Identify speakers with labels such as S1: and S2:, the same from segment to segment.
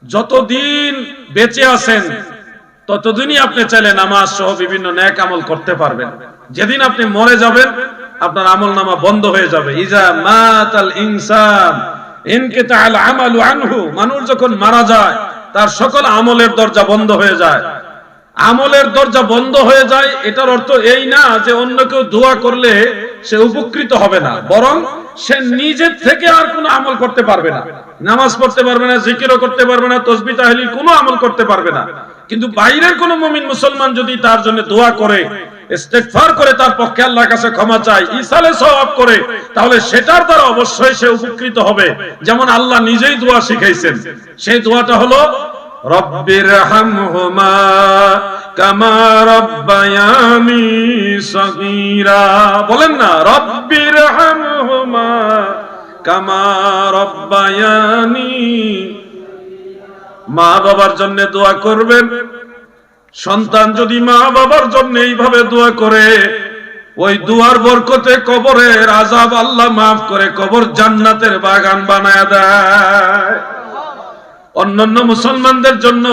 S1: যতদিন বেঁচে আছেন ততদিনই আপনি চাইলে নামাজ সহ বিভিন্ন নেক আমল করতে পারবেন। যেদিন আপনি মরে যাবেন আপনার আমলনামা বন্ধ হয়ে যাবে। ইজা মাতাল ইনসান ইনকিতাল আমালু আনহু, মানুষ যখন মারা যায় তার সকল আমলের দরজা বন্ধ হয়ে যায়। আমলের দরজা বন্ধ হয়ে যায় এটার অর্থ এই না যে অন্য কেউ দোয়া করলে সে উপকৃত হবে না, বরং সে নিজের থেকে আর কোনো আমল করতে পারবে না, নামাজ পড়তে পারবে না, জিকিরও করতে পারবে না, তাসবিহ তাহলিল কোনো আমল করতে পারবে না। কিন্তু বাইরের কোন মুমিন মুসলমান যদি তার জন্য দোয়া করে, ইস্তেগফার করে, তার পক্ষে আল্লাহর কাছে ক্ষমা চায়, ইসালে সওয়াব করে, তাহলে সেটার দ্বারা অবশ্যই সে উপকৃত হবে। যেমন আল্লাহ নিজেই দোয়া শিখাইছেন, সেই দোয়াটা হলো রব্বিরহামহুমা কামা রাব্বায়ানি সগীরা। বলেন না, রব্বিরহামহুমা কামা রাব্বায়ানি। মা বাবার জন্য দোয়া করবেন। সন্তান যদি মা বাবার জন্য এইভাবে দোয়া করে, ওই দুয়ার বরকতে কবরের আযাব আল্লাহ মাফ করে কবর জান্নাতের বাগান বানায় দেয়। অন্যান্য মুসলমানদের জন্য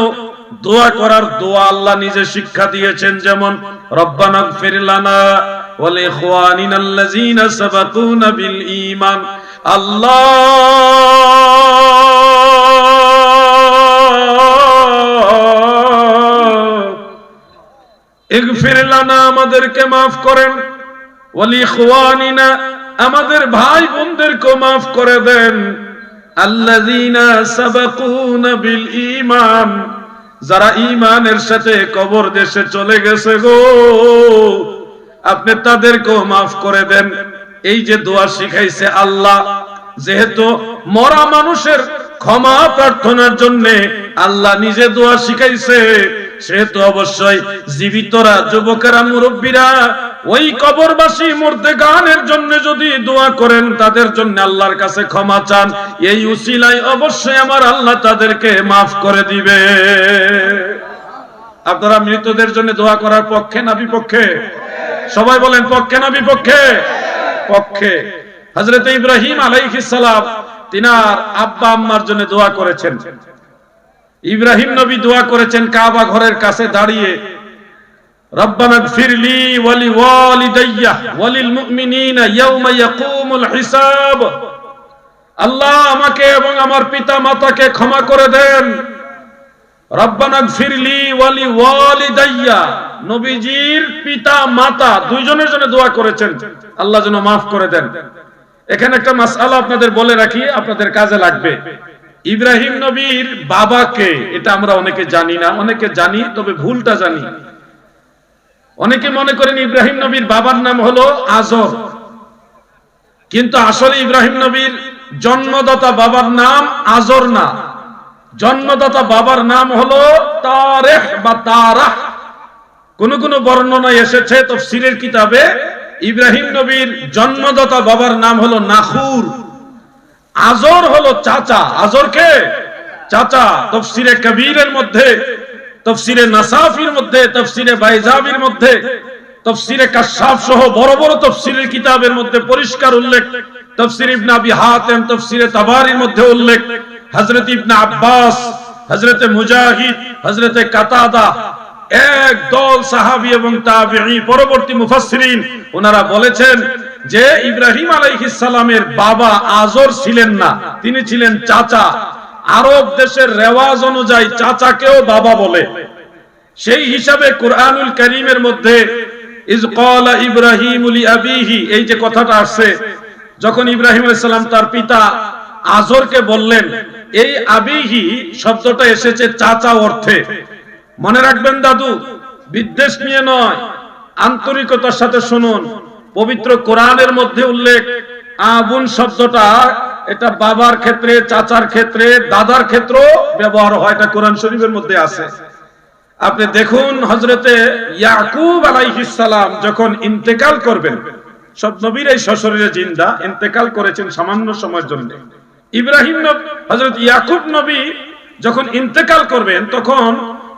S1: দোয়া করার দোয়া আল্লাহ নিজে শিক্ষা দিয়েছেন, যেমন রব্বানা ইগফির লানা ওয়া লিইখওয়ানিনাল্লাযীনা সাবাকুনা বিল ঈমান। আল্লাহ ইগফির লানা, আমাদেরকে মাফ করেন, ওয়া লিইখওয়ানিনা, আমাদের ভাই বোনদেরকে মাফ করে দেন, আল্লাযীনা সাবাকুনা বিল ঈমান, যারা ঈমানের সাথে কবর দেশে চলে গেছে গো, আপনি তাদেরকেও মাফ করে দেন। এই যে দোয়া শিখাইছে আল্লাহ, যেহেতু মরা মানুষের ক্ষমা প্রার্থনার জন্য আল্লাহ নিজে দোয়া শিখাইছে, সেহেতু অবশ্যই জীবিতরা, যুবকেরা, মুরব্বীরা ওই কবরবাসী মুর্দেগানের জন্য যদি দোয়া করেন, তাদের জন্য আল্লাহর কাছে ক্ষমা চান, এই উসিলায় অবশ্যই আমার আল্লাহ তাদেরকে মাফ করে দিবে। আপনারা মৃতদের জন্য দোয়া করার পক্ষে না বিপক্ষে? সবাই বলেন পক্ষে না বিপক্ষে? পক্ষে। হযরত ইব্রাহিম আলাইহিস সালাম তিনার আব্বা আম্মার জন্য দোয়া করেছেন। ইব্রাহিম নবী দোয়া করেছেন কাবা ঘরের কাছে দাঁড়িয়ে, রব্বানা ইগফিরলি ওয়া লিওয়ালিদাইয়া ওয়া লিল মুমিনিনা ইয়াওমা ইয়াকুমুল হিসাব। আল্লাহ আমাকে এবং আমার পিতা মাতাকে ক্ষমা করে দেন। রব্বানা ইগফিরলি ওয়া লিওয়ালিদাইয়া, নবীজির পিতা মাতা দুইজনের জন্য দোয়া করেছেন আল্লাহ যেন মাফ করে দেন। এখানে একটা মাসআলা আপনাদের বলে রাখি, আপনাদের কাজে লাগবে। ইব্রাহিম নবীর বাবাকে, এটা আমরা অনেকে জানি না, অনেকে জানি তবে ভুলটা জানি। অনেকে মনে করেন ইব্রাহিম নবীর বাবার নাম হলো আজর, কিন্তু আসলে ইব্রাহিম নবীর জন্মদাতা বাবার নাম আজর না, জন্মদাতা বাবার নাম হলো তারেহ বা তারাহ। কোন কোন বর্ণনায় এসেছে তাফসীরের কিতাবে ইব্রাহিম নবীর জন্মদাতা বাবার নাম হলো নাখুর, আজর হলো চাচা। আজরকে চাচা। তাফসীরে কবীরের মধ্যে, তাফসীরে নাসাফির মধ্যে, তাফসীরে বাইজাবির মধ্যে, তাফসীরে কাশফ সহ বড় বড় তাফসীরের কিতাবের মধ্যে পরিষ্কার উল্লেখ। তাফসীর ইবনে আবি হাতিম, তাফসীরে তাবারির মধ্যে উল্লেখ। হযরত ইবনে আব্বাস, হযরত মুজাহিদ, হযরত কাতাদা, এক দল সাহাবী এবং তাবেঈ, পরবর্তী মুফাসসিরিন, ওনারা বলেছেন যে ইব্রাহিম আলাইহিস সালামের বাবা আজর ছিলেন না, তিনি ছিলেন চাচা। আরব দেশের রেওয়াজ অনুযায়ী চাচাকেও বাবা বলে। সেই হিসাবে কুরআনুল কারীমের মধ্যে ইজ ক্বালা ইব্রাহিমু লিআবিহি, এই যে কথাটা আসছে, যখন ইব্রাহিম আলাইহিস সালাম তার পিতা আজরকে বললেন, এই আবিহি শব্দটা এসেছে চাচা অর্থে। মনে রাখবেন দাদু, বিদ্বেষ নিয়ে নয়, আন্তরিকতার সাথে শুনুন। পবিত্র কোরআনের মধ্যে উল্লেখ আবুন শব্দটা, এটা বাবার ক্ষেত্রে, চাচার ক্ষেত্রে, দাদার ক্ষেত্রেও ব্যবহার হয়, এটা কোরআন শরীফের মধ্যে আছে। আপনি দেখুন হযরতে ইয়াকুব আলাইহিস সালাম যখন ইন্তেকাল করবেন, সব নবীরাই সশরীরে জিন্দা, ইন্তেকাল করেছেন সামান্য সময়ের জন্য। ইব্রাহিম নবী, হযরত ইয়াকুব নবী যখন ইন্তেকাল করবেন, তখন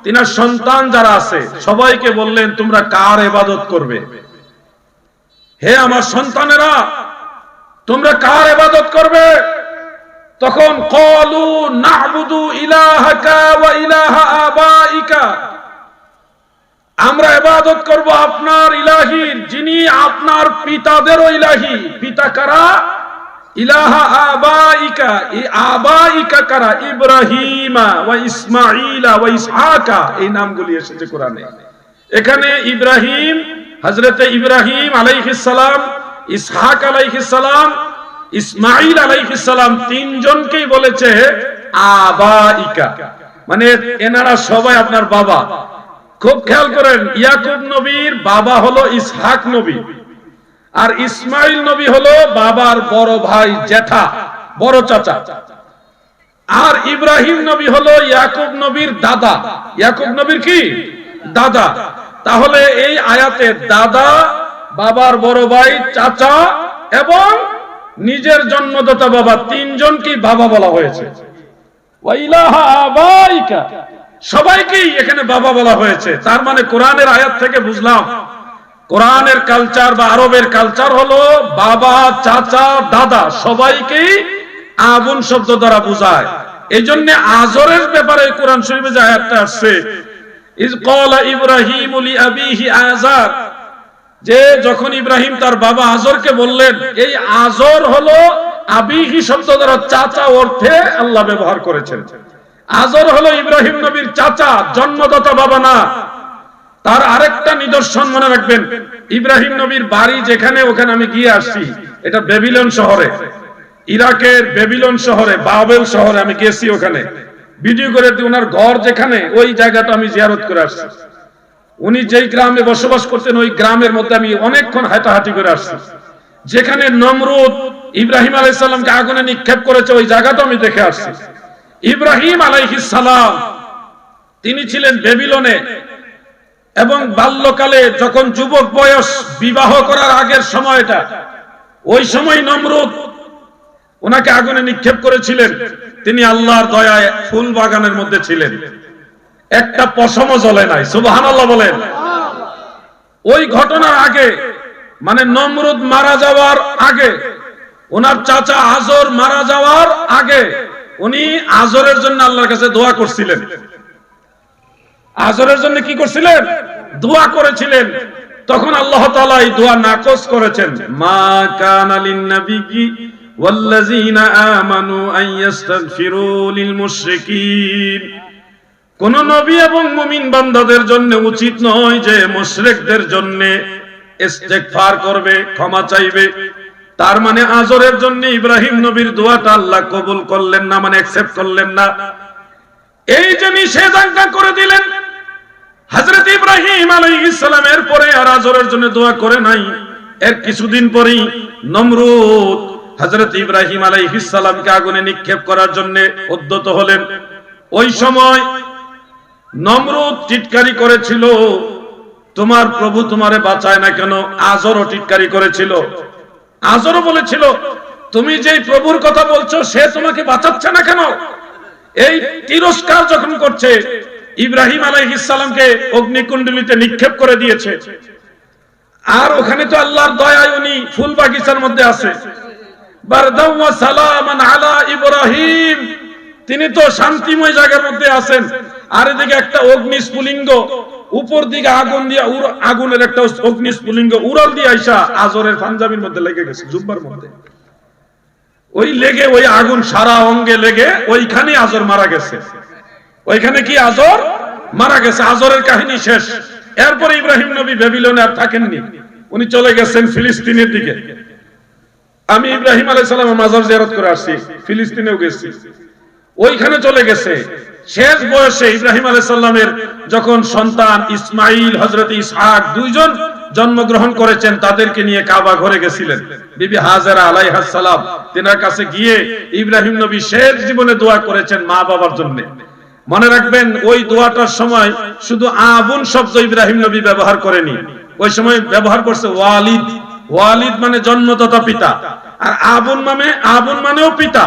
S1: তিনার সন্তান যারা আছে সবাইকে বললেন, তোমরা কার ইবাদত করবে? হে আমার সন্তানেরা, তোমরা কার ইবাদত করবে? তখন ক্বালু না'বুদু ইলাহাকা ওয়া ইলাহা আবাইকা, আমরা ইবাদত করব আপনার ইলাহির, যিনি আপনার পিতাদেরও ইলাহি। পিতা কারা? ইলাহা আবাইকা। এই আবাইকা কারা? ইব্রাহিমা ওয়া ইসমাঈলা ওয়া ইসহাকা, এই নামগুলি এসেছে কোরআনে। এখানে ইব্রাহিম, হযরতে ইব্রাহিম আলাইহিস সালাম, ইসহাক আলাইহিস সালাম, ইসমাঈল আলাইহিস সালাম, তিনজনকেই বলেছে আবাইকা, মানে এনারা সবাই আপনার বাবা। খুব খেয়াল করেন, ইয়াকুব নবীর বাবা হলো ইসহাক নবী, আর ইসমাইল নবী হলো বাবার বড় ভাই, জ্যাঠা, বড় চাচা। আর ইব্রাহিম নবী হলো ইয়াকুব নবীর দাদা। ইয়াকুব নবীর কি দাদা। তাহলে এই আয়াতে দাদা, বাবার বড় ভাই, চাচা এবং নিজের জন্মদাতা বাবা, তিনজনকে বাবা বলা হয়েছে। ওয়া ইলাহা আবাইকা, সবাইকেই এখানে বাবা বলা হয়েছে। তার মানে কোরআনের আয়াত থেকে বুঝলাম কোরআনের কালচার বা আরবের কালচার হলো বাবা, চাচা, দাদা সবাইকেই আবুন শব্দ দ্বারা বোঝায়। এই জন্য আজরের ব্যাপারে কোরআন শরীফে যে আয়াতটা আসছে, ইজ ক্বালা ইব্রাহিম লিআবিহি আযার, যে যখন ইব্রাহিম তার বাবা আজরকে বললেন, এই আজর হলো আবিহি শব্দ দ্বারা চাচা অর্থে আল্লাহ ব্যবহার করেছেন। আজর হলো ইব্রাহিম নবীর চাচা, জন্মদাতা বাবা না। তার আরেকটা নিদর্শন মনে রাখবেন, ইব্রাহিম নবীর বাড়ি যেখানে, ওখানে আমি গিয়ে আসছি, এটা বেবিলন শহরে, ইরাকের বেবিলন শহরে, বাবেল শহরে আমি গেছি, ওখানে ভিডিও করে দিই। ওনার ঘর যেখানে, ওই জায়গাটা আমি জিয়ারত করে আসছি। উনি যেই গ্রামে বসবাস করতেন, ওই গ্রামের মধ্যে আমি অনেকক্ষণ হাঁটাহাঁটি করে আসছি। যেখানে নমরুদ ইব্রাহিম আলাইহিস সালামকে আগুনে নিক্ষেপ করেছে, ওই জায়গাটা আমি দেখে আসছি। ইব্রাহিম আলাইহিস সালাম তিনি ছিলেন বেবিলনে, এবং বাল্যকালে যখন যুবক বয়স, বিবাহ করার আগের সময়টা, ওই সময় নমরুদ ওনাকে আগুনে নিক্ষেপ করেছিলেন। তিনি আল্লাহর দয়ায় ফুল বাগানের মধ্যে ছিলেন, একটা পশমও জ্বলে নাই। সুবহানাল্লাহ বলেন। ওই ঘটনার আগে, মানে নমরুদ মারা যাওয়ার আগে, ওনার চাচা আজর মারা যাওয়ার আগে, উনি আজরের জন্য আল্লাহর কাছে দোয়া করছিলেন। আজরের জন্য কি করছিলেন? দোয়া করেছিলেন। তখন আল্লাহ তাআলা এই দোয়া নাকচ করেছেন। মা কানা লিন-নাবিয়্যি ওয়াল্লাযীনা আমানু আন ইস্তাগফিরু লিল মুশরিকিন, কোন নবী এবং মুমিন বান্দাদের জন্য উচিত নয় যে মুশরিকদের জন্য ইস্তেগফার করবে, ক্ষমা চাইবে। তার মানে আজরের জন্য ইব্রাহিম নবীর দোয়াটা আল্লাহ কবুল করলেন না, মানে অ্যাকসেপ্ট করলেন না। এই যে নিষেধাজ্ঞা করে দিলেন, হযরত ইব্রাহিম আলাইহিস সালামের পরে আর আজরের জন্য দোয়া করে নাই। এর কিছুদিন পরেই নমরুদ হযরত ইব্রাহিম আলাইহিস সালামকে আগুনে নিক্ষেপ করার জন্য উদ্যত হলেন। ওই সময় নমরুদ টিটকারি করেছিল, তোমার প্রভু তোমারে বাঁচায় না কেন? আজরও টিটকারি করেছিল। আজরও বলেছিল, তুমি যেই প্রভুর কথা বলছো সে তোমাকে বাঁচাচ্ছে না কেন? এই তিরস্কার যখন করছে, ইব্রাহিম আলাইহিস সালামকে অগ্নিকুণ্ডলিতে নিক্ষেপ করে দিয়েছে। আর ওখানে তো আল্লাহর দয়ায় উনি ফুল বাগিচার মধ্যে আছে। বারদাও ওয়া সালামান আলা ইব্রাহিম, তিনি তো শান্তিময় জায়গার মধ্যে আছেন। আর এদিকে একটা অগ্নিস্ফুলিঙ্গ, উপর দিকে আগুন দিয়ে, আগুনের একটা অগ্নিস্ফুলিঙ্গ উড়াল দিয়ে আইসা আজরের পাঞ্জাবির মধ্যে লেগে গেছে, জুব্বার মধ্যে। ওই লেগে, ওই আগুন সারা অঙ্গে লেগে ওইখানে আজর মারা গেছে। ওইখানে কি আজর মারা গেছে। আজরের কাহিনী শেষ। এরপরে ইব্রাহিম নবী বেবিলনে আর থাকেননি, উনি চলে গেছেন ফিলিস্তিনের দিকে। আমি ইব্রাহিম আলাইহিস সালামের মাজার জিয়ারত করে আসছি, ফিলিস্তিনেও গেছি। ওইখানে চলে গেছে। শেষ বয়সে ইব্রাহিম আলাইহিস সালামের যখন সন্তান ইসমাঈল, হযরত ইসহাক দুইজন জন্মগ্রহণ করেছেন, তাদেরকে নিয়ে কাবা ঘরে গেছিলেন। বিবি হাজেরা আলাইহাস সালাম, তিনার কাছে গিয়ে ইব্রাহিম নবী শেষ জীবনে দোয়া করেছেন মা বাবার জন্য। মনে রাখবেন, ওই দোয়াটার সময় শুধু আবুন শব্দ ইব্রাহিম নবী ব্যবহার করেনি, ওই সময় ব্যবহার করছে ওয়ালিদ। ওয়ালিদ মানে জন্মদাতা পিতা, আর আবুন মানেও পিতা।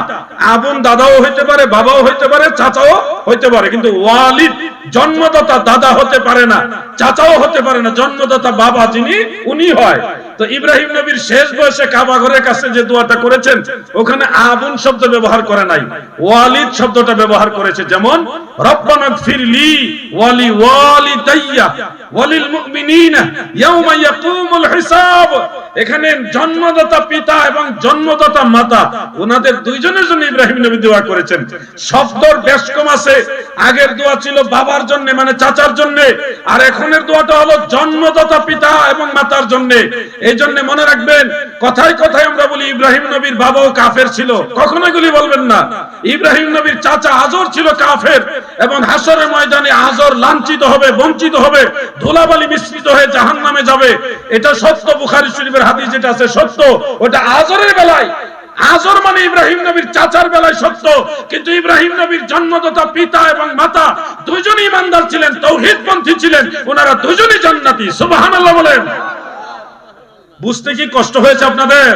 S1: আবুন দাদাও হইতে পারে, বাবাও হইতে পারে, চাচাও হইতে পারে, কিন্তু ওয়ালিদ জন্মদাতা দাদা হতে পারে না, চাচাও হতে পারে না। জন্মদাতা বাবা যিনি, উনি হয়। তো তো ইব্রাহিম নবীর শেষ বয়সে কাবা ঘরের কাছে যে দোয়াটা করেছেন ওখানে আবুন শব্দ ব্যবহার করে নাই, ওয়ালিদ শব্দটা ব্যবহার করেছে। যেমন রব্বানা গফিরলি ওয়ালি ওয়ালিদাইয়া ওয়ালিল মুমিনিনা ইয়াওমা ইয়াকুমুল হিসাব। এখানে জন্মদাতা পিতা এবং জন্মদাতা মাতা ওনাদের দুইজনের জন্য ইব্রাহিম নবী দোয়া করেছেন। শব্দর বেশ কম আছে। আগের দোয়া ছিল বাবার জন্য মানে চাচার জন্য, আর এখনের দোয়াটা হলো জন্মদাতা পিতা এবং মাতার জন্য। এই জন্য মনে রাখবেন, কথায় কথায় আমরা বলি ইব্রাহিম নবীর বাবাও কাফের ছিল, কখনো এগুলি বলবেন না। ইব্রাহিম নবীর চাচা আজর ছিল কাফের, এবং হাসরের ময়দানে আজর লাঞ্ছিত হবে, বঞ্চিত হবে, ধুলাবালি মিশ্রিত হয়ে জাহান্নামে যাবে। এটা সত্য, বুখারী শরীফের হাদিস যেটা আছে সত্য, ওটা আজরের বেলায়। আজর মানে ইব্রাহিম নবীর চাচার বেলায় সত্য, কিন্তু ইব্রাহিম নবীর জন্মদাতা পিতা এবং মাতা দুইজনই ইমানদার ছিলেন, তাওহীদপন্থী ছিলেন, ওনারা দুইজনই জান্নাতি। সুবহানাল্লাহ বলেন। বুঝতে কি কষ্ট হয়েছে আপনাদের?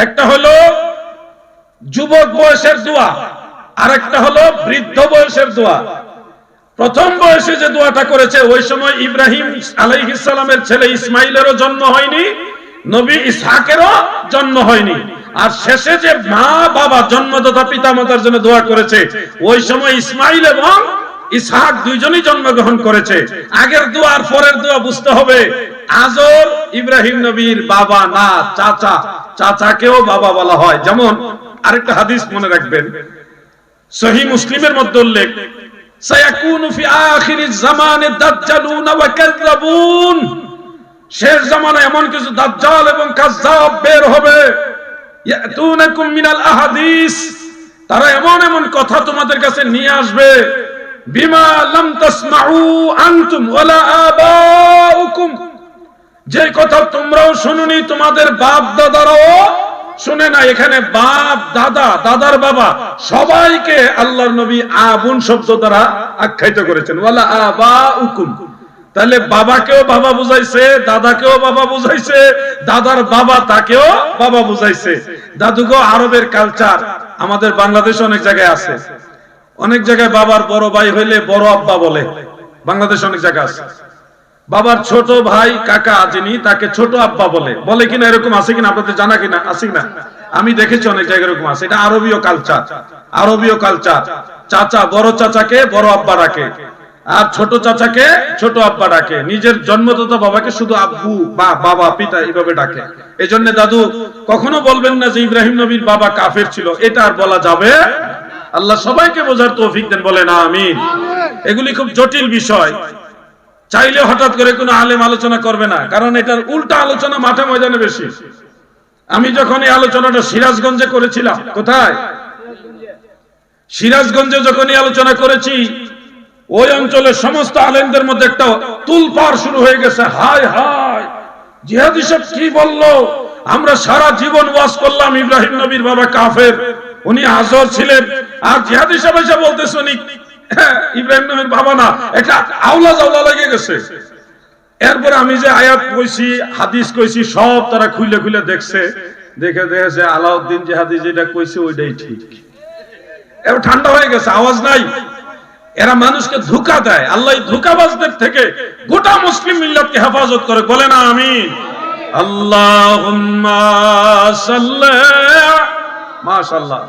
S1: একটা হলো যুবক বয়সের দোয়া, আরেকটা হলো বৃদ্ধ বয়সের দোয়া। প্রথম বয়সে যে দোয়াটা করেছে ওই সময় ইব্রাহিম আলাইহিস সালামের ছেলে ইসমাইলেরও জন্ম হয়নি, নবী ইসহাকেরও জন্ম হয়নি। আর শেষে যে মা বাবা জন্মদাতা পিতা মাতার জন্য দোয়া করেছে ওই সময় ইসমাইল এবং ইসহাক দুইজনই জন্মগ্রহণ করেছে। আগের দোয়া আর পরের দোয়া বুঝতে হবে। আজর ইব্রাহিম নবীর বাবা না, চাচা। চাচাকেও বাবা বলা হয়। যেমন আরেকটা হাদিস মনে রাখবেন, সহিহ মুসলিমের মধ্যে উল্লেখ, সায়াকুনু ফি আখিরিজ জামানে দাজ্জালুন ওয়া কাযযাবুন। শেষ জামানায় এমন কিছু দাজ্জাল এবং কাযযাব বের হবে। ইয়াতুনাকুম মিনাল আহাদিস, তারা এমন এমন কথা তোমাদের কাছে নিয়ে আসবে, বিমা লাম তাসমাউ আনতুম ওয়ালা আবাউকুম, যে কথা তোমরাও শুনুনি, তোমাদের বাপ দাদারাও শুনে না। এখানে বাপ দাদা, দাদার বাবা সবাইকে আল্লাহর নবী আবুন শব্দ দ্বারা আখ্যায়িত করেছেন, ওয়ালা আবাউকুম। তাহলে বাবাকেও বাবা বুঝাইছে, দাদাকেও বাবা বুঝাইছে, দাদার বাবা তাকেও বাবা বুঝাইছে। দাদুগো আরবের কালচার আমাদের বাংলাদেশে অনেক জায়গায় আছে। অনেক জায়গায় বাবার বড় ভাই হইলে বড় আব্বা বলে, বাংলাদেশে অনেক জায়গা আছে। বাবার ছোট ভাই কাকা যিনি তাকে ছোট আব্বা বলে, বলে কিনা এরকম আছে কিনা আপনাদের জানা কিনা? আছে কিনা? আমি দেখেছি অনেক জায়গায় এরকম আছে। এটা আরবীয় কালচার। আরবীয় কালচার, চাচা বড় চাচাকে বড় আব্বা ডাকে, আর ছোট চাচাকে ছোট আব্বা ডাকে, নিজের জন্মদাতা বাবাকে শুধু আব্বু বা বাবা পিতা এইভাবে ডাকে। এজন্য দাদু কখনো বলবেন না যে ইব্রাহিম নবীর বাবা কাফের ছিল, এটা আর বলা যাবে। আল্লাহ সবাইকে বোঝার তৌফিক দেন, বলেন আমিন। এগুলি খুব জটিল বিষয়, চাইলে হঠাৎ করে কোনো আলেম আলোচনা করবে না, কারণ এটার উল্টা আলোচনা মাঠে ময়দানে বেশি। আমি যখন এই আলোচনাটা সিরাজগঞ্জে করেছিলাম, কোথায়? সিরাজগঞ্জে যখন এই আলোচনা করেছি, ওই অঞ্চলের সমস্ত আলেমদের মধ্যে একটা তুলপাড় শুরু হয়ে গেছে। হায় হায়, জিহাদি সব কি বললো? আমরা সারা জীবন ওয়াজ করলাম ইব্রাহিম নবীর বাবা কাফের, উনি আজর ছিলেন, আর জিহাদি সব এসে বলতেছে উনি ইব্রাহিম নবীর বাবা না। একটা আওলা জাওলা লেগে গেছে। এরপর আমি যে আয়াত কইছি, হাদিস কইছি, সব তারা খুলে খুলে দেখছে, দেখে দেখেছে আলাউদ্দিন জিহাদি যেটা কইছে ওইটাই ঠিক। এবার ঠান্ডা হয়ে গেছে, আওয়াজ নাই। এরা মানুষকে ধোঁকা দেয়। আল্লাহ ধোঁকাবাজদের থেকে গোটা মুসলিম মিল্লাতকে হেফাজত করে, বলে না আমিন। আল্লাহুম্মা সাল্লি, মাশাআল্লাহ।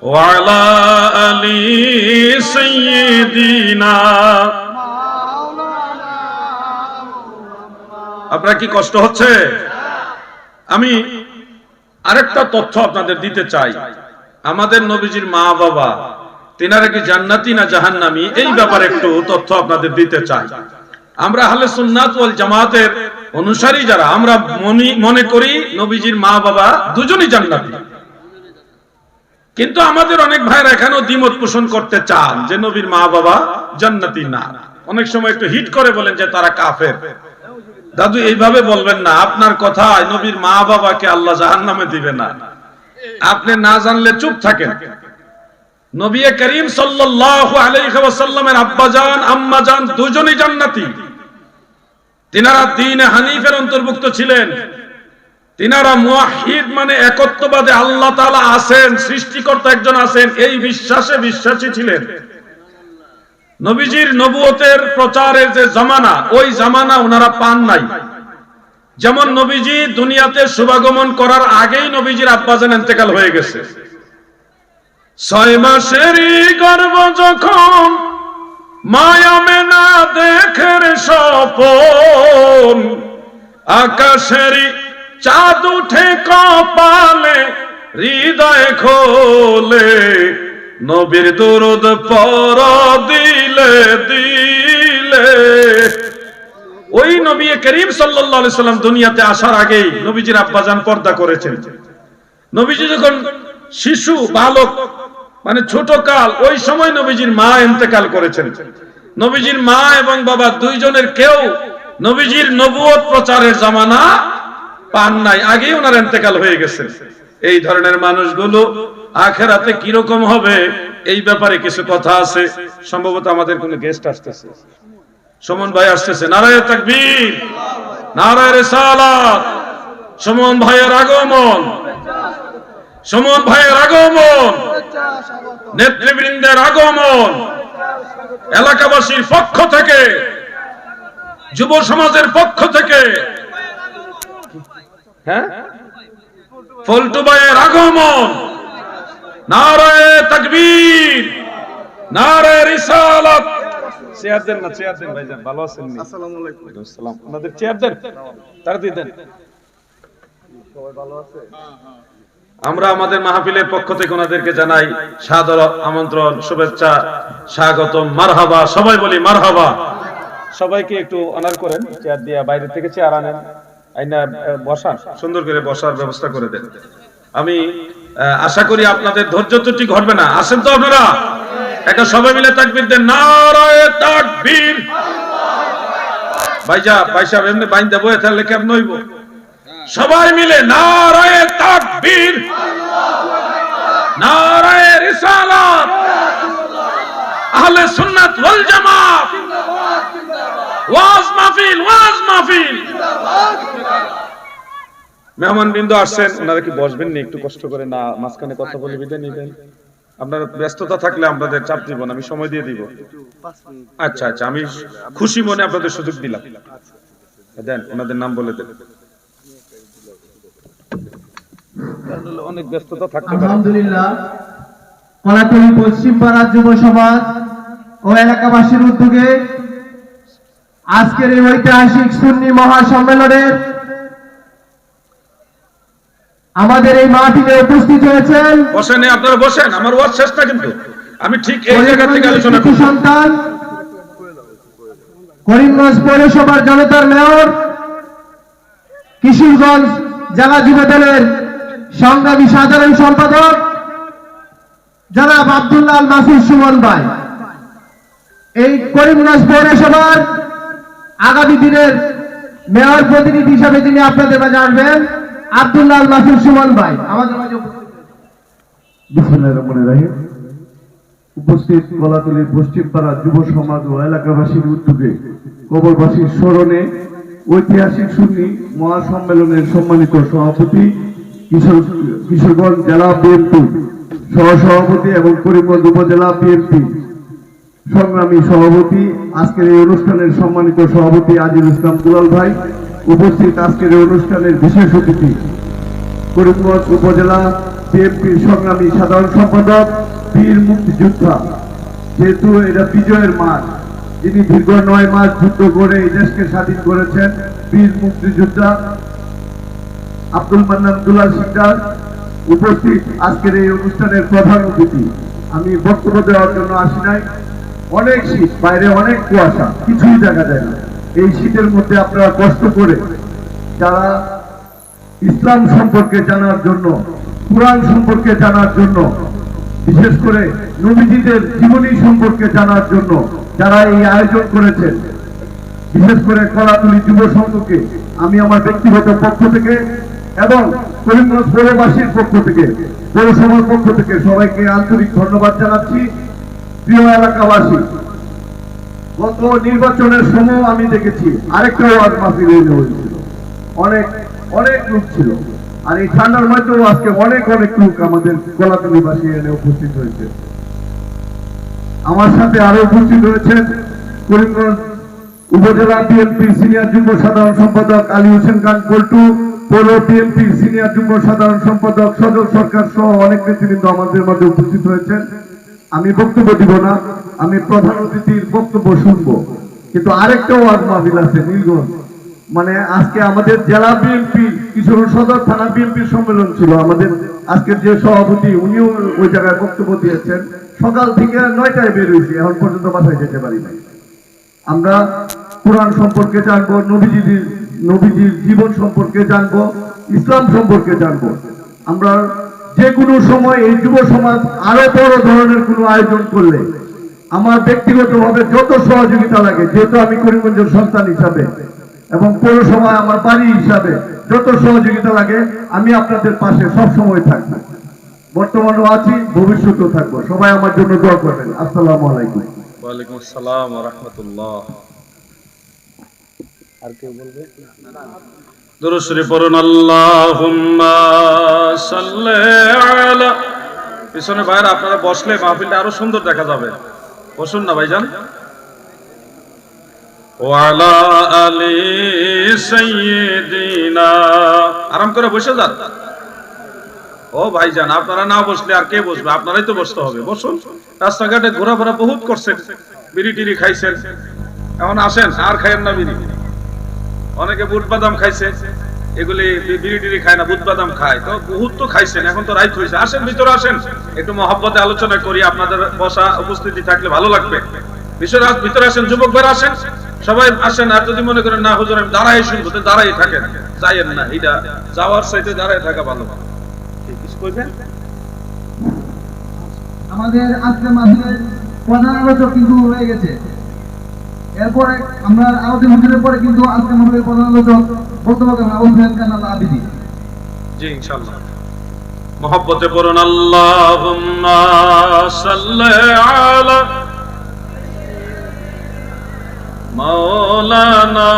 S1: ওয়া আলা আলি সাইয়্যিদিনা। আপনার কি কষ্ট হচ্ছে? আমি আরেকটা তথ্য আপনাদের দিতে চাই। আমাদের নবীজির মা বাবা তিনারা কি জান্নাতি না জাহান্নামী, এই ব্যাপারে একটু তথ্য আপনাদের দিতে চাই। আমরা আহলে সুন্নাত ওয়াল জামাতের অনুসারী যারা, আমরা মনে করি নবীজির মা বাবা দুজনই জান্নাতি। কিন্তু আমাদের অনেক ভাইরা এখানেও দ্বিমত পোষণ করতে চান যে নবীর মা বাবা জান্নাতি না। অনেক সময় একটু হিট করে বলেন যে তারা কাফের। দাদু এইভাবে বলবেন না, আপনার কথায় নবীর মা বাবাকে আল্লাহ জাহান্নামে দিবে না। আপনি না জানলে চুপ থাকেন। নবী করিম সাল্লাল্লাহু আলাইহি ওয়াসাল্লামের আব্বাজান আম্মাজান দুজনই জান্নাতি। তিনারা দ্বীন হানিফের অন্তর্ভুক্ত ছিলেন। তিনারা মুওয়াহহিদ মানে একত্ববাদে আল্লাহ তাআলা আছেন, সৃষ্টিকর্তা একজন আছেন, এই বিশ্বাসে বিশ্বাসী ছিলেন। নবীজির নবুয়তের প্রচারের যে জামানা, ওই জামানা ওনারা পান নাই। যেমন নবীজি দুনিয়াতে শুভাগমন করার আগেই নবীজির আব্বাজান ইন্তেকাল হয়ে গেছে। 6 মাসেরই গর্ভ যখন মায়া মেনা দেখের স্বপন, আকাশেরই চাঁদ উঠে কপালে হৃদয় খোলে, নবীর দরুদ পর দিলে দিলে। ওই নবী করিম সাল্লাল্লাহু আলাইহি সাল্লাম দুনিয়াতে আসার আগেই নবীজির আব্বাজান পর্দা করেছেন। নবীজি যখন শিশু বালক মানে ছোট কাল, ওই সময় নবীজির মা ইন্তেকাল করেছেন। নবীজির মা এবং বাবা দুইজনের কেউ নবীজির নবুয়ত প্রচারের জামানা পান নাই, আগেই ওনার ইন্তেকাল হয়ে গেছে। এই ধরনের মানুষগুলো আখিরাতে কি রকম হবে এই ব্যাপারে কিছু কথা আছে। সম্ভবত আমাদের কোন গেস্ট আসতেছে, সুমন ভাই আসতেছে। নারায়ে তাকবীর, নারায়ে রিসালাত। সুমন ভাইয়ের আগমন, সুমন ভাইয়ের আগমন, নেতৃবৃন্দের আগমন, এলাকাবাসীর পক্ষ থেকে, যুব সমাজের পক্ষ থেকে, হ্যাঁ, ফল্টু ভাইয়ের আগমন। নারায়ে তাকবীর, নারায়ে রিসালাত। চেয়ার দেন না, চেয়ার দেন ভাইজান, ভালো আছেন? আসসালামু আলাইকুম। আসসালাম। আপনাদের চেয়ার দেন, তাড়াতাড়ি দেন। সবাই ভালো আছে? আমরা আমাদের মাহফিলের পক্ষ থেকে ওনাদেরকে জানাই সাদর আমন্ত্রণ, শুভেচ্ছা, স্বাগতম, মারহাবা। সবাই বলি মারহাবা। সবাইকে একটু অনার করেন, চেয়ার দিয়ে বাইরে থেকে চেয়ার আনেন, আইনা বসান, সুন্দর করে বসার ব্যবস্থা করে দেন। আমি আশা করি আপনাদের ধৈর্য ত্রুটি ঘটবে না। আসেন তো আপনারা? একটা সবাই মিলে তাকবীর দেন। নারায়ে তাকবীর। ভাইজা ভাই সাহেব এমনি বাইন দেব, তাহলে কেমন হইব? সবাই মিলে নারায়ে তাকবীর, নারায়ে রিসালাত, আহলে সুন্নাত ওয়াল জামাত, ওয়াজ মাহফিল, ওয়াজ মাহফিল। মেহমান বৃন্দ আসছেন, ওনারা কি বসবেন না? একটু কষ্ট করে না মাঝখানে কথা বলে বিদায় নিবেন। আপনারা ব্যস্ততা থাকলে আপনাদের চাপ দিব না, আমি সময় দিয়ে দিব। আচ্ছা আচ্ছা, আমি খুশি মনে আপনাদের সুযোগ দিলাম। দেন, ওনাদের নাম বলে দেন। অনেক ব্যস্ততা থাকতে পারে।
S2: আলহামদুলিল্লাহ, কলাতলী পশ্চিম পাড়া যুব সমাজ ও এলাকাবাসীর উদ্যোগে আজকের এই ঐতিহাসিক সুন্নি মহাসম্মেলনের আমাদের এই মাহফিলে উপস্থিত হয়েছেন।
S1: বসেন, আপনারা বসেন, আমার ওয়াজ শেষ না কিন্তু, আমি ঠিক এই জায়গা থেকে আলোচনা করব।
S2: সন্তান, করিমগঞ্জ পৌরসভার জনতার মেয়র, কিশোরগঞ্জ জেলা যুব দলের সংগ্রামী সাধারণ সম্পাদক জনাব আব্দুল্লাহ মাসুদ সুমন ভাই, এই করিমগঞ্জ পৌরসভার আগামী দিনের মেয়র প্রতিনিধি হিসাবে যিনি আপনাদের মাঝে আসবেন, আব্দুল্লাহ মাসুদ সুমন ভাই আমাদের মাঝে
S3: বিসমিল্লাহির রহমানির রহিম। উপস্থিত কলাতলীর পশ্চিম পাড়া যুব সমাজ ও এলাকাবাসীর উদ্যোগে কবরবাসীর স্মরণে ঐতিহাসিক সুন্নি মহাসম্মেলনের সম্মানিত সভাপতি, কিশোরগঞ্জ জেলা বিএনপি সহসভাপতি এবং করিমগঞ্জ উপজেলা বিএনপি সংগ্রামী সভাপতি, আজকের এই অনুষ্ঠানের সম্মানিত সভাপতি আজিজুল ইসলাম দুলাল ভাই, উপস্থিত আজকের এই অনুষ্ঠানের বিশেষ অতিথি করিমগঞ্জ উপজেলা বিএনপির সংগ্রামী সাধারণ সম্পাদক, বীর মুক্তিযোদ্ধা, যেহেতু এটা বিজয়ের মাস, যিনি দীর্ঘ 9 মাস যুদ্ধ করে এই দেশকে স্বাধীন করেছেন, বীর মুক্তিযোদ্ধা আব্দুল মান্নান দুলাল সিকদার, উপস্থিত আজকের এই অনুষ্ঠানের প্রধান অতিথি। আমি বক্তব্য দেওয়ার জন্য আসি নাই, অনেক শীত, বাইরে অনেক কুয়াশা, কিছুই দেখা যায় না। এই শীতের মধ্যে আপনারা কষ্ট করে যারা ইসলাম সম্পর্কে জানার জন্য, কুরআন সম্পর্কে জানার জন্য, বিশেষ করে নবীজিদের জীবনী সম্পর্কে জানার জন্য যারা এই আয়োজন করেছেন, বিশেষ করে কলাতলী যুব সংঘকে আমি আমার ব্যক্তিগত পক্ষ থেকে এবং করিমগঞ্জ পৌরবাসীর পক্ষ থেকে, পৌরসভার পক্ষ থেকে সবাইকে আন্তরিক ধন্যবাদ জানাচ্ছি। প্রিয় এলাকাবাসী, গত নির্বাচনের সময় আমি দেখেছি আরেকটা ওয়াজ মাহফিল হয়েছিল, অনেক অনেক লোক ছিল, আর এই ঠান্ডার মধ্যেও আজকে অনেক অনেক লোক আমাদের কলাতলীবাসী এনে উপস্থিত হয়েছে। আমার সাথে আরো উপস্থিত রয়েছেন করিমগঞ্জ উপজেলা বিএনপির সিনিয়র যুগ্ম সাধারণ সম্পাদক আলী হোসেন খান পল্টু, পৌর বিএনপির সিনিয়র যুগ্ম সাধারণ সম্পাদক সজল সরকার সহ অনেক নেতৃবৃন্দ আমাদের মধ্যে উপস্থিত হয়েছেন। আমি বক্তব্য দিব না, আমি প্রধান অতিথির বক্তব্য শুনবো। কিন্তু আরেকটা ওয়াজ মাহফিল আছে নীলগঞ্জ, মানে আজকে আমাদের জেলা বিএনপি কিশোর সদর থানা বিএনপির সম্মেলন ছিল। আমাদের আজকের যে সভাপতি উনিও ওই জায়গায় বক্তব্য দিয়েছেন। সকাল থেকে 9টায় বের হয়েছি, এখন পর্যন্ত বাসায় যেতে পারি নাই। আমরা কোরআন সম্পর্কে জানবো, নবীজির জীবন সম্পর্কে জানবো, ইসলাম সম্পর্কে জানবো। আমরা যে কোনো সময় এই যুব সমাজ আরো বড় ধরনের কোনো আয়োজন করলে আমার ব্যক্তিগতভাবে যত সহযোগিতা লাগে, যেহেতু আমি করিমগঞ্জের সন্তান হিসাবে এবং পৌরসভায় আমার বাড়ি হিসাবে যত সহযোগিতা লাগে আমি আপনাদের পাশে সব সময় থাকবো। বর্তমানেও আছি, ভবিষ্যতেও থাকবো। সবাই আমার জন্য দোয়া করবেন। আসসালামু আলাইকুম।
S1: ওয়ালাইকুম আসসালাম ওয়া রাহমাতুল্লাহ। আর কেউ বলবে? দুরূদ শরীফ পড়ুন। আল্লাহুম্মা সাল্লি আলা। পিছনে ভাইরা আপনারা বসলে মাহফিলটা আরো সুন্দর দেখা যাবে। বসুন না ভাইজান। ওয়া আলা আলি সাইয়্যিদিনা। আরাম করে বসে যান। ও ভাইজান, আপনারা না বসলে আর কে বসবে? আপনারাই তো বসতে হবে। বসুন। রাস্তাঘাটে ঘোরাফেরা বহুত করছেন, বিড়ি টিড়ি খাইছেন, এখন আসেন আর খাইয়েন না বিড়ি। অনেকে বুট বাদাম খাইছে, এগুলি বিড়ি টিড়ি খায় না, বুট বাদাম খায়। তো বহুত তো খাইছেন, এখন তো রাইত হয়েছে। আসেন, ভিতরে আসেন, একটু মহব্বতে আলোচনা করি। আপনাদের বসা উপস্থিতি থাকলে ভালো লাগবে। ভিতরে আসেন, যুবক ভাইরা আসেন, সবাই আসেন। আর যদি মনে করেন না হুজুর আমি দাঁড়াই শুনবো, তো দাঁড়াই থাকেন, যাইয়েন না। এটা যাওয়ার সাইডে দাঁড়ায় থাকা ভালো।
S2: আমাদের আজকে মাহফিলের প্রধান আলোচক কিন্তু হয়ে গেছে। এরপরে আমরা আমাদের হুজুরের পরে কিন্তু আজকে মাহফিলের প্রধান আলোচক বক্তব্য করবেন আবুল ফেয়াজ খান আল আবিদি।
S1: জি ইনশাআল্লাহ। মহব্বতে পড়ুন আল্লাহুম্মা সাল্লি আলা মাওলানা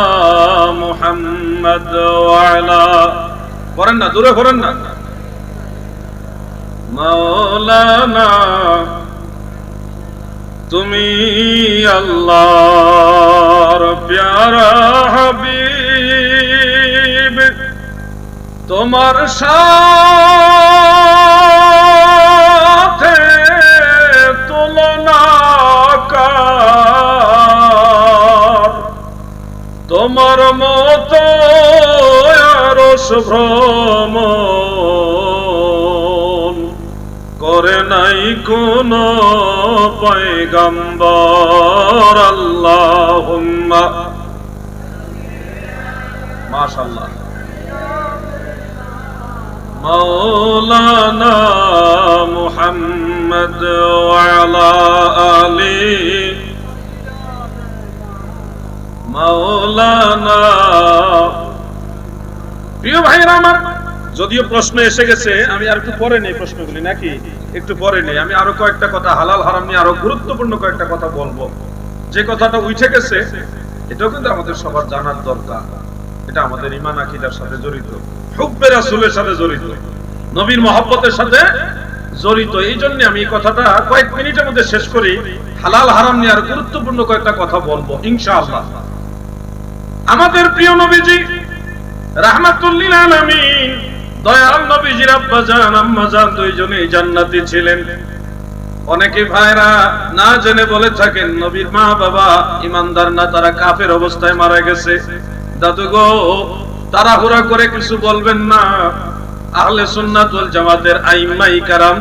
S1: মুহাম্মদ ওয়া আলা। পড়েন না, দূরে পড়েন না। মাওলানা তুমি আল্লাহর প্যারা হাবিব, তোমার সাথে তুলনা কার, তোমার মতো আরশ ভ্রমণ করে নাই কোন পয়গম্বর। আল্লাহুম্মা। মাশাআল্লাহ। মাওলানা মুহাম্মদ ওয়া আলা আলি মাওলানা। প্রিয় ভাইরা আমার, যদিও প্রশ্ন এসে গেছে, আমি আর একটু পরে নেই প্রশ্নগুলি, নাকি একটু পরে নেই। আমি আরো কয়েকটা কথা হালাল হারাম নিয়ে আরো গুরুত্বপূর্ণ কয়েকটা কথা বলবো। যে কথাটা উঠে গেছে এটাও কিন্তু আমাদের সবার জানার দরকার। এটা আমাদের ঈমান আকীদার সাথে জড়িত, হুব্বে রাসূলের সাথে জড়িত, নবীর মহব্বতের সাথে জড়িত। এই জন্য আমি এই কথাটা কয়েক মিনিটের মধ্যে শেষ করি। হালাল হারাম নিয়ে আরো গুরুত্বপূর্ণ কয়েকটা কথা বলবো ইনশাআল্লাহ। আমাদের প্রিয় নবীজি রাহমাতুল লিল আলামিন, দয়াল নবীজির আব্বা জান আম্মা জান দুইজনেই জান্নাতি ছিলেন। অনেকে ভাইরা না জেনে বলে থাকেন নবীর মা বাবা ইমানদার না, তারা কাফের অবস্থায় মারা গেছে। দাদু গো, তাড়াহুড়া করে কিছু বলবেন না। আহলে সুন্নাত ওয়াল জামাতের আইম্মাই কারাম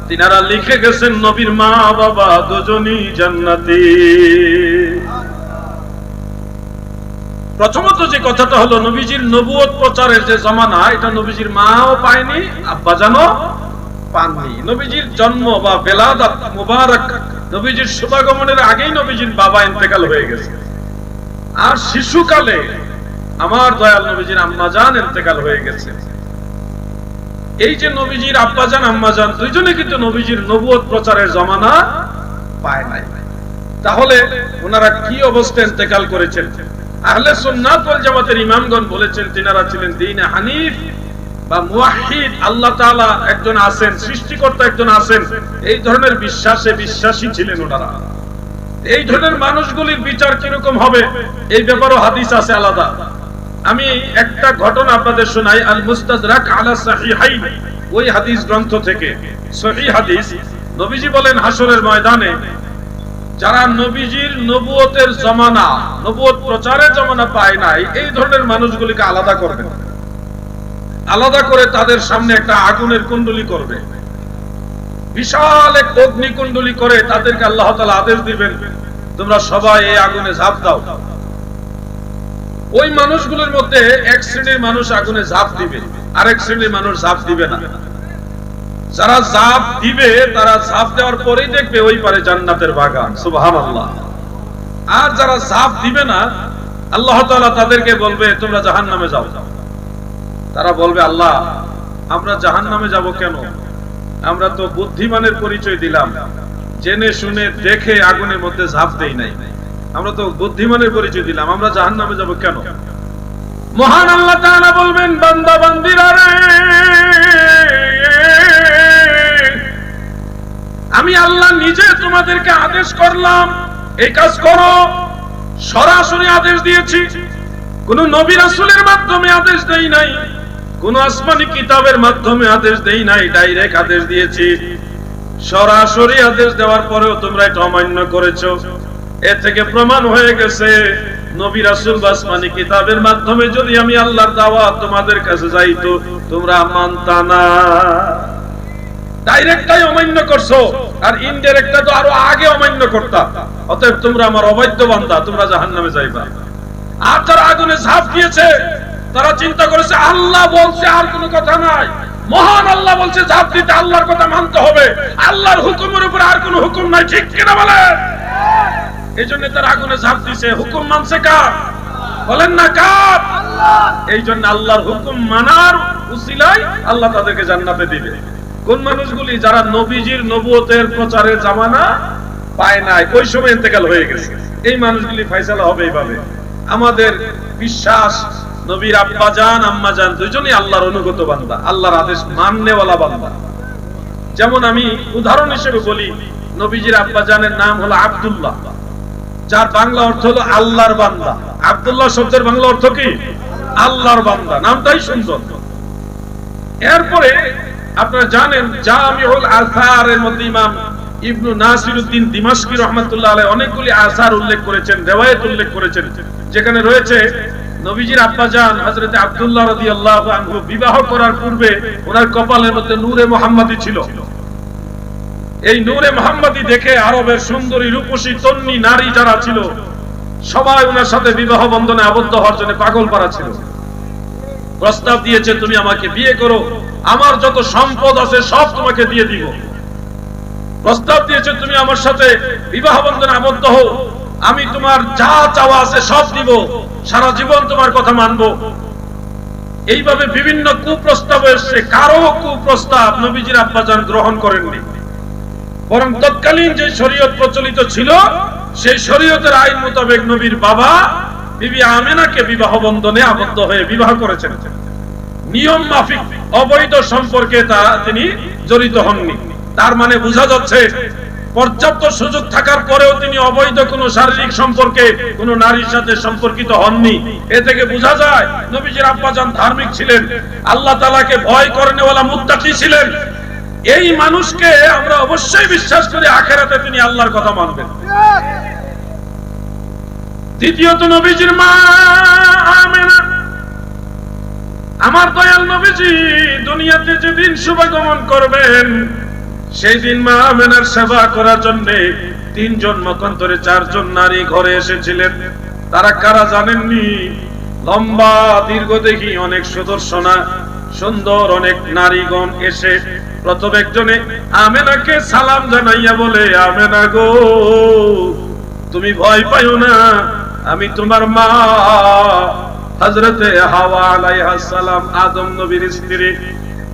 S1: তিনারা লিখে গেছেন নবীর মা বাবা দুজনই জান্নাতি। প্রথমত যে কথাটা হলো, নবীজির নবুয়ত প্রচারের যে জামানা, এটা নবীজির মাও পায়নি, আব্বাজানও পাননি। নবীজির জন্ম বা বেলাদাত মুবারক, নবীজির শুভাগমনের আগেই নবীজির বাবা ইন্তেকাল হয়ে গেছে। আর শিশুকালে আমার দয়াল নবীজির আম্মাজান ইন্তেকাল হয়ে গেছে। এই যে নবীজির আব্বাজান আম্মাজান দুইজনে কিন্তু নবীজির নবুয়ত প্রচারের জামানা পায় নাই। তাহলে ওনারা কি অবস্থায় ইন্তেকাল করেছেন? আহলে সুন্নাত ওয়াল জামাতের ইমামগণ বলেছেন তিনারা ছিলেন দ্বীনে হানিফ, বা মুওয়াহহিদ আল্লাহ তাআলা একজন আছেন, সৃষ্টিকর্তা একজন আছেন, এই ধরনের বিশ্বাসে বিশ্বাসী ছিলেন ওনারা। এই ধরনের মানুষগুলির বিচার কিরকম হবে এই ব্যাপারেও হাদিস আছে আলাদা। আমি একটা ঘটনা আপনাদের শোনাই, আল মুস্তাদরাক আলা সাহিহাইন, ওই হাদিস গ্রন্থ থেকে সহিহ হাদিস। নবীজি বলেন হাসরের ময়দানে যারা নবীজির নবুয়তের জামানা, নবুয়ত প্রচারের জামানা পায় নাই, এই ধরনের মানুষগুলিকে আলাদা করবেন। আলাদা করে তাদের সামনে একটা আগুনের কুণ্ডলী করবে, বিশাল এক অগ্নিকুণ্ডলী করে তাদেরকে আল্লাহ তাআলা আদেশ দিবেন, তোমরা সবাই এই আগুনে ঝাঁপ দাও। ওই মানুষগুলোর মধ্যে এক শ্রেণীর মানুষ আগুনে ঝাঁপ দিবে, আরেক শ্রেণীর মানুষ ঝাঁপ দিবে না। যারা ঝাঁপ দিবে তারা ঝাঁপ দেওয়ার পরেই দেখবে ওই পারে জান্নাতের বাগান, সুবহানাল্লাহ। আর যারা ঝাঁপ দিবে না, আল্লাহ তাআলা তাদেরকে বলবে তোমরা জাহান্নামে যাও। তারা বলবে আল্লাহ, আমরা জাহান্নামে যাব কেন? আমরা তো বুদ্ধিমানের পরিচয় দিলাম, জেনে শুনে দেখে আগুনের মধ্যে ঝাঁপ দেই নাই। আমরা তো বুদ্ধিমানের পরিচয় দিলাম, আমরা জাহান্নামে যাব কেন? মহান আল্লাহ তাআলা বলবেন, বান্দা বান্দিরা রে, আমি আল্লাহ নিজে তোমাদেরকে আদেশ করলাম এই কাজ করো। সরাসরি আদেশ দিয়েছি, কোন নবী রাসূলের মাধ্যমে আদেশ দেই নাই, কোন আসমানি কিতাবের মাধ্যমে আদেশ দেই নাই, ডাইরেক্ট আদেশ দিয়েছি। সরাসরি আদেশ দেওয়ার পরেও তোমরা এটা অমান্য করেছো। এ থেকে প্রমাণ হয়ে গেছে নবী রাসূল বা আসমানি কিতাবের মাধ্যমে যদি আমি আল্লাহর দাওয়াত তোমাদের কাছে যাইতো, তোমরা মানতা না। ডাইরেক্টটাই অমান্য করছো, আর ইনডাইরেক্টটা তো আরো আগে অমান্য করতা। অতএব তোমরা আমার অবাধ্য বান্দা, তোমরা জাহান্নামে যাইবা। আর যারা আগুনে ঝাঁপ দিয়েছে তারা চিন্তা করেছে আল্লাহ বলছে আর কোনো কথা নাই, মহান আল্লাহ বলছে ঝাঁপ দিতে, আল্লাহর কথা মানতে হবে, আল্লাহর হুকুমের উপর আর কোনো হুকুম নাই। ঠিক কিনা বলেন? এই জন্য তারা আগুনে ঝাঁপ দিছে। হুকুম মানছে কার? বলেন না কার? আল্লাহ। এই জন্য আল্লাহর হুকুম মানার উসিলায় আল্লাহ তাদেরকে জান্নাতে দিবে। কোন মানুষগুলি? যারা নবীজির নবুয়তের প্রচারের জামানা পায় নাই, ওই সময় ইন্তেকাল হয়ে গেছে, এই মানুষগুলি ফয়সালা হবে এইভাবে। আমাদের বিশ্বাস নবীর আব্বাজান আম্মাজান দুইজনই আল্লাহর অনুগত বান্দা, আল্লাহর আদেশ মাননেওয়ালা বান্দা। যেমন আমি উদাহরণ হিসেবে বলি, নবীজির আব্বাজানের নাম হলো আব্দুল্লাহ, যার বাংলা অর্থ হলো আল্লাহর বান্দা। আব্দুল্লাহ শব্দের বাংলা অর্থ কি? আল্লাহর বান্দা, নামটাই সুন্দর। এরপরে আপনারা জানেন জামিউল আসারের মধ্যে ইমাম ইবনু নাসিরউদ্দিন দিমাশকি রাহমাতুল্লাহ আলাইহি অনেকগুলি আসার উল্লেখ করেছেন, রিওয়ায়াত উল্লেখ করেছেন, যেখানে রয়েছে নবীজির আব্বাজান হযরত আব্দুল্লাহ রাদিয়াল্লাহু আনহু বিবাহ করার পূর্বে ওনার কপালের মধ্যে নূরে মুহাম্মাদি ছিল। এই নূরে মুহাম্মাদি দেখে আরবের সুন্দরী রূপসী তন্নি নারী যারা ছিল সবাই ওনার সাথে বিবাহ বন্ধনে আবদ্ধ হওয়ার জন্য পাগল পারা ছিল। প্রস্তাব দিয়েছে তুমি আমাকে বিয়ে করো, আমার যত সম্পদ আছে সব তোমাকে দিয়ে দিব। প্রস্তাব দিয়েছে তুমি আমার সাথে বিবাহ বন্ধনে আবদ্ধ হও, আমি তোমার যা চাওয়া আছে সব দিব, সারা জীবন তোমার কথা মানব। এইভাবে বিভিন্ন কুপ্রস্তাব এসেছে, কারো কুপ্রস্তাব নবীজির আব্বাজান গ্রহণ করেননি, বরং তৎকালীন যে শরীয়ত প্রচলিত ছিল সেই শরীয়তের আইন মোতাবেক নবীর বাবা বিবি আমেনাকে বিবাহ বন্ধনে আবদ্ধ হয়ে বিবাহ করেছেন। নিয়ম মাফিক অবৈধ সম্পর্কে তিনি জড়িত হননি। তার মানে বোঝা যাচ্ছে পর্যাপ্ত সুযোগ থাকার পরেও তিনি অবৈধ কোনো শারীরিক সম্পর্কে কোনো নারীর সাথে সম্পর্কিত হননি। এ থেকে বোঝা যায় নবীজির আব্বাজান ধার্মিক ছিলেন, আল্লাহ তাআলাকে ভয় করেনেওয়ালা মুত্তাকি ছিলেন। এই মানুষকে আমরা অবশ্যই বিশ্বাস করি আখিরাতে তিনি আল্লাহর কথা মানবেন। দ্বিতীয়ত নবীজির মা আমেনা, আমার দয়াল নবীজি দুনিয়াতে যেদিন শুভাগমন করবেন সেই দিন মা আমেনার সেবা করার জন্য 3 জন মতান্তরে 4 জন নারী ঘরে এসেছিলেন। তারা কারা জানেননি? লম্বা দীর্ঘদেহী অনেক সুদর্শনা সুন্দর অনেক নারীগণ এসে প্রথম একজনে আমেনাকে সালাম জানাইয়া বলে, আমেনা গো, তুমি ভয় পাইও না, আমি তোমার মা হযরতে হাওয়া আলাইহিস সালাম, আদম নবীর স্ত্রী।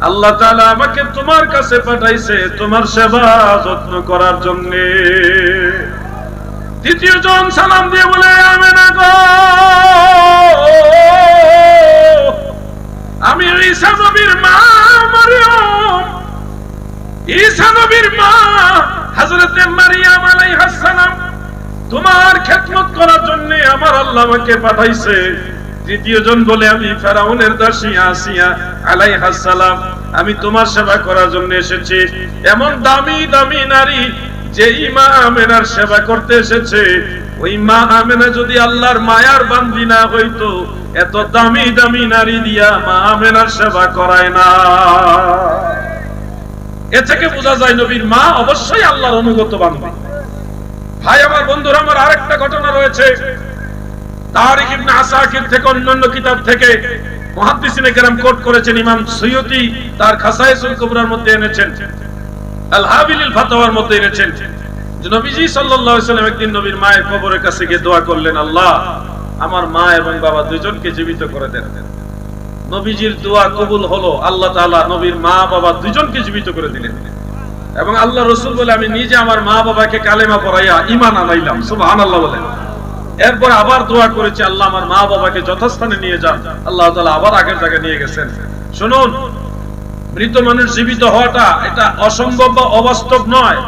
S1: আল্লাহ তাআলা আমাকে তোমার কাছে পাঠাইছে তোমার সেবা যত্ন করার জন্য। দ্বিতীয় জন সালাম দিয়ে বলে, আমেনা গো, আমি ঈসা নবীর মা মরিয়ম, ঈসা নবীর মা হযরতে মারিয়াম আলাইহিস সালাম, তোমার খেদমত করার জন্য আমার আল্লাহ আমাকে পাঠাইছে। তৃতীয় জন বলে আমি ফেরাউনের দাসী আসিয়া আলাইহিস সালাম, আমি তোমার সেবা করার জন্য এসেছি। এমন দামি দামি নারী যে মা আমেনার সেবা করতে এসেছে, ওই মা আমেনা যদি আল্লাহর মায়ার বান্দি না হইতো, এত দামি দামি নারী দিয়া মা আমেনার সেবা করায় না। এ থেকে বোঝা যায় নবীর মা অবশ্যই আল্লাহর অনুগত বান্দা। ভাই আমার, বন্ধুরা আমার, আরেকটা ঘটনা রয়েছে তারিখ ইবনে আসাকির থেকে, অন্যান্য কিতাব থেকে মুহাদ্দিসিনে কেরাম কোট করেছেন। ইমাম সুয়ুতি তার খাসায়েসুল কুবরার মধ্যে এনেছেন, আল হাবিলিল ফাতাওয়ার মধ্যে এনেছেন যে নবীজি সাল্লাল্লাহু আলাইহি ওয়াসাল্লাম একদিন নবীর মায়ের কবরের কাছে গিয়ে দোয়া করলেন, আল্লাহ আমার মা এবং বাবা দুইজনকে জীবিত করে দেন। নবীজির দোয়া কবুল হলো, আল্লাহ তাআলা নবীর মা বাবা দুইজনকে জীবিত করে দিলেন। এবং আল্লাহ রাসূল বলে, আমি নিজে আমার মা বাবাকে কালেমা পড়াইয়া ঈমান আনাইলাম। সুবহানাল্লাহ বলেন। এরপর আবার দোয়া করেছে, আল্লাহ আমার মা বাবাকে যথাস্থানে নিয়ে যান। আল্লাহ তাআলা আবার আগের জায়গায় নিয়ে গেছেন। শুনুন, মৃত মানুষ জীবিত হওয়াটা এটা অসম্ভব বা অবাস্তব নয়।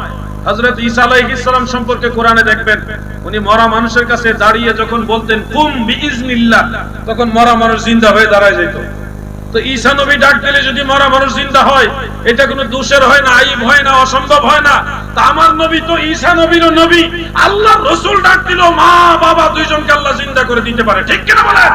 S1: হযরত ঈসা আলাইহিস সালাম সম্পর্কে কোরআনে দেখবেন, উনি মরা মানুষের কাছে দাঁড়িয়ে যখন বলতেন কুম বিইজনিল্লাহ, তখন মরা মানুষ জিন্দা হয়ে দাঁড়ায় যেত। তো ঈসা নবী ডাক দিলে যদি মরা মানুষ জিন্দা হয়, এটা কোনো দোষের হয় না, আইব হয় না, অসম্ভব হয় না। তা আমার নবী তো ঈসা নবীরও নবী, আল্লাহর রাসূল ডাক দিল, মা বাবা দুইজনকে আল্লাহ জিন্দা করে দিতে পারে। ঠিক কিনা বলেন?